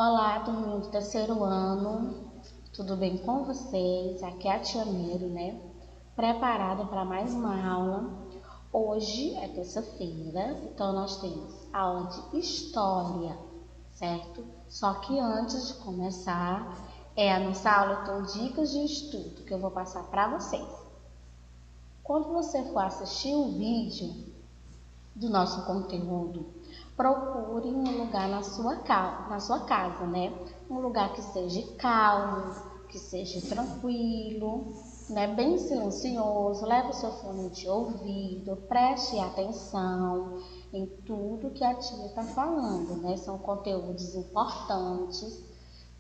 Olá, turminha do terceiro ano, tudo bem com vocês? Aqui é a tia Mary, né? Preparada para mais uma aula. Hoje é terça-feira, então nós temos aula de História, certo? Só que antes de começar, a nossa aula tem dicas de estudo que eu vou passar para vocês. Quando você for assistir o vídeo do nosso conteúdo, procure um lugar na sua casa, né? Um lugar que seja calmo, que seja tranquilo, né? Bem silencioso. Leve o seu fone de ouvido, preste atenção em tudo que a tia está falando, né? São conteúdos importantes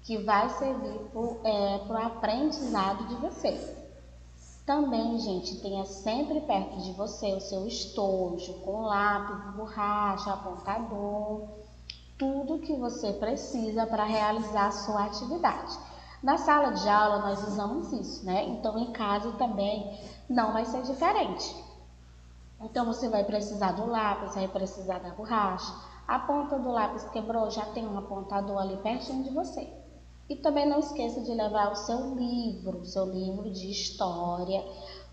que vai servir para o aprendizado de vocês. Também, gente, tenha sempre perto de você o seu estojo com lápis, borracha, apontador, tudo que você precisa para realizar a sua atividade. Na sala de aula nós usamos isso, né? Então em casa também não vai ser diferente. Então você vai precisar do lápis, vai precisar da borracha. A ponta do lápis quebrou, já tem um apontador ali pertinho de você. E também não esqueça de levar o seu livro de história,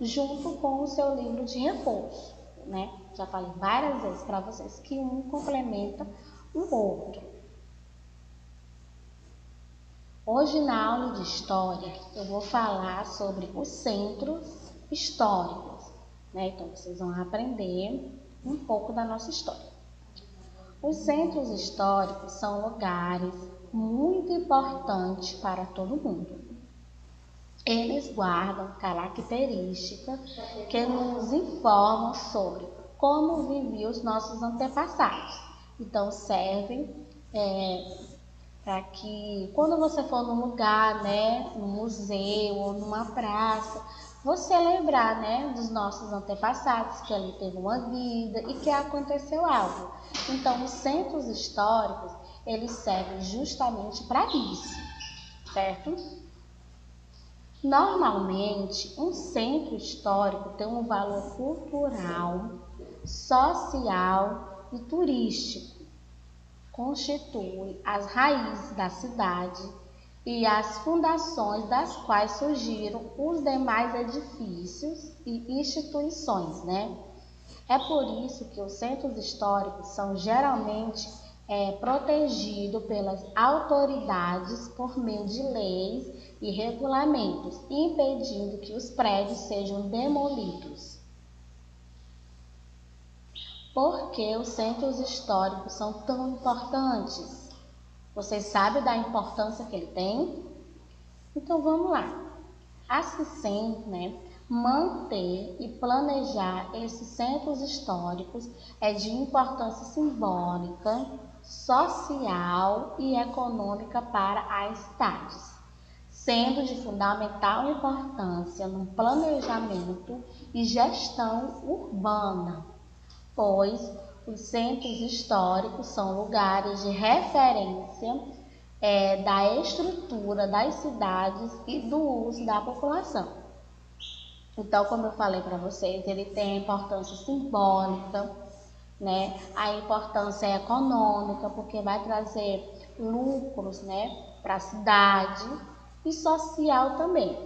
junto com o seu livro de reforço, né? Já falei várias vezes para vocês que um complementa o outro. Hoje na aula de história eu vou falar sobre os centros históricos, né? Então vocês vão aprender um pouco da nossa história. Os centros históricos são lugares muito importantes para todo mundo. Eles guardam características que nos informam sobre como viviam os nossos antepassados. Então servem para que quando você for num lugar, né, num museu ou numa praça, você lembrar, né, dos nossos antepassados, que ali teve uma vida e que aconteceu algo. Então, os centros históricos, eles servem justamente para isso, certo? Normalmente, um centro histórico tem um valor cultural, social e turístico. Constitui as raízes da cidade e as fundações das quais surgiram os demais edifícios e instituições, né? É por isso que os centros históricos são geralmente protegidos pelas autoridades por meio de leis e regulamentos, impedindo que os prédios sejam demolidos. Por que os centros históricos são tão importantes? Vocês sabem da importância que ele tem? Então vamos lá. Assim, né, manter e planejar esses centros históricos é de importância simbólica, social e econômica para as cidades, sendo de fundamental importância no planejamento e gestão urbana, pois os centros históricos são lugares de referência da estrutura das cidades e do uso da população. Então, como eu falei para vocês, ele tem a importância simbólica, né? A importância econômica, porque vai trazer lucros, né, para a cidade, e social também.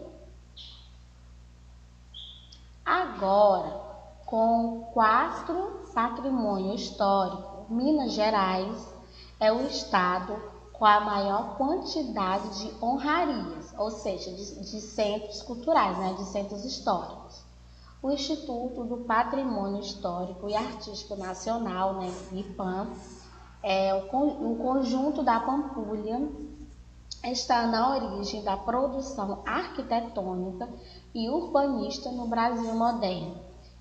Agora, com 4 patrimônios históricos, Minas Gerais é o estado com a maior quantidade de honrarias, ou seja, de centros culturais, né, de centros históricos. O Instituto do Patrimônio Histórico e Artístico Nacional, né, IPAM, o conjunto da Pampulha, está na origem da produção arquitetônica e urbanista no Brasil moderno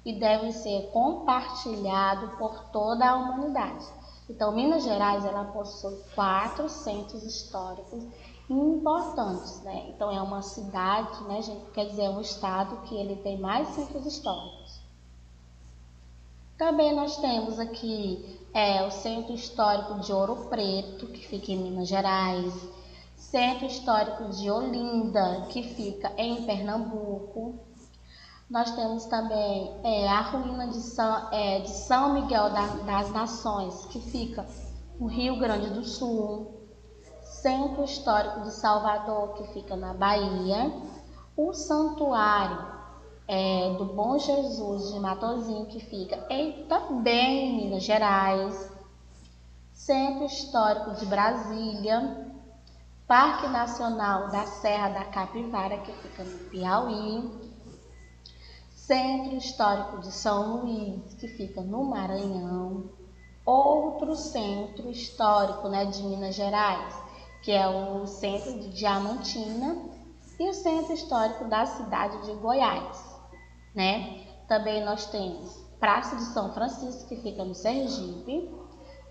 e deve ser compartilhado por toda a humanidade. Então, Minas Gerais ela possui 4 centros históricos importantes, né? Então, é uma cidade, né, gente? Quer dizer, é um estado que ele tem mais centros históricos. Também nós temos aqui o Centro Histórico de Ouro Preto, que fica em Minas Gerais, Centro Histórico de Olinda, que fica em Pernambuco. Nós temos também a ruína de São Miguel das Nações, que fica no Rio Grande do Sul. Centro Histórico de Salvador, que fica na Bahia, o Santuário do Bom Jesus de Matozinhos, que fica também em Minas Gerais, Centro Histórico de Brasília, Parque Nacional da Serra da Capivara, que fica no Piauí, Centro Histórico de São Luís, que fica no Maranhão, outro centro histórico, de Minas Gerais, que é o Centro de Diamantina, e o Centro Histórico da cidade de Goiás, Também nós temos Praça de São Francisco, que fica no Sergipe,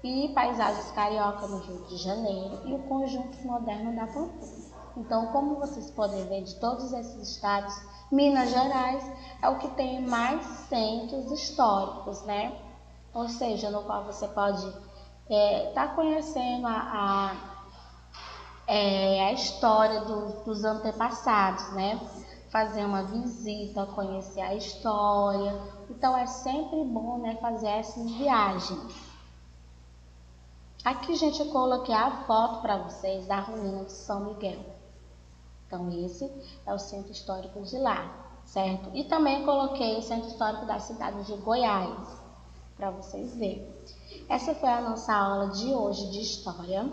e Paisagens Carioca, no Rio de Janeiro, e o Conjunto Moderno da Pampulha. Então, como vocês podem ver, de todos esses estados, Minas Gerais é o que tem mais centros históricos, Ou seja, no qual você pode estar conhecendo a história dos antepassados, Fazer uma visita, conhecer a história. Então, é sempre bom, fazer essas viagens. Aqui, gente, eu coloquei a foto para vocês da ruína de São Miguel. Então, esse é o centro histórico de lá, certo? E também coloquei o centro histórico da cidade de Goiás, para vocês verem. Essa foi a nossa aula de hoje de história.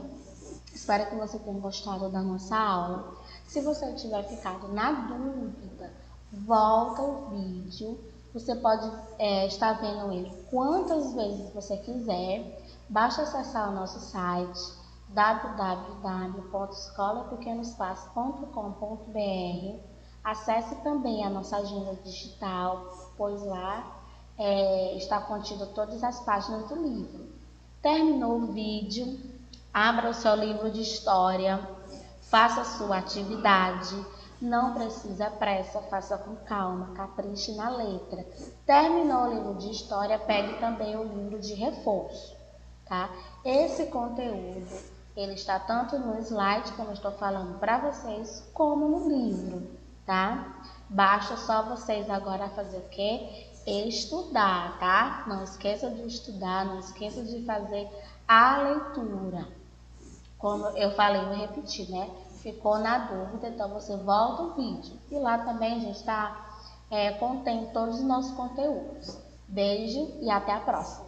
Espero que você tenha gostado da nossa aula. Se você tiver ficado na dúvida, volta o vídeo. Você pode estar vendo ele quantas vezes você quiser. Basta acessar o nosso site www.escolapequenospassos.com.br. Acesse também a nossa agenda digital, pois lá está contido todas as páginas do livro. Terminou o vídeo, abra o seu livro de história, faça a sua atividade. Não precisa pressa, faça com calma, capriche na letra. Terminou o livro de história, pegue também o livro de reforço, tá? Esse conteúdo, ele está tanto no slide, como eu estou falando para vocês, como no livro, tá? Basta só vocês agora fazer o quê? Estudar, tá? Não esqueça de estudar, não esqueça de fazer a leitura. Como eu falei, vou repetir, Ficou na dúvida, então você volta o vídeo. E lá também a gente contém todos os nossos conteúdos. Beijo e até a próxima.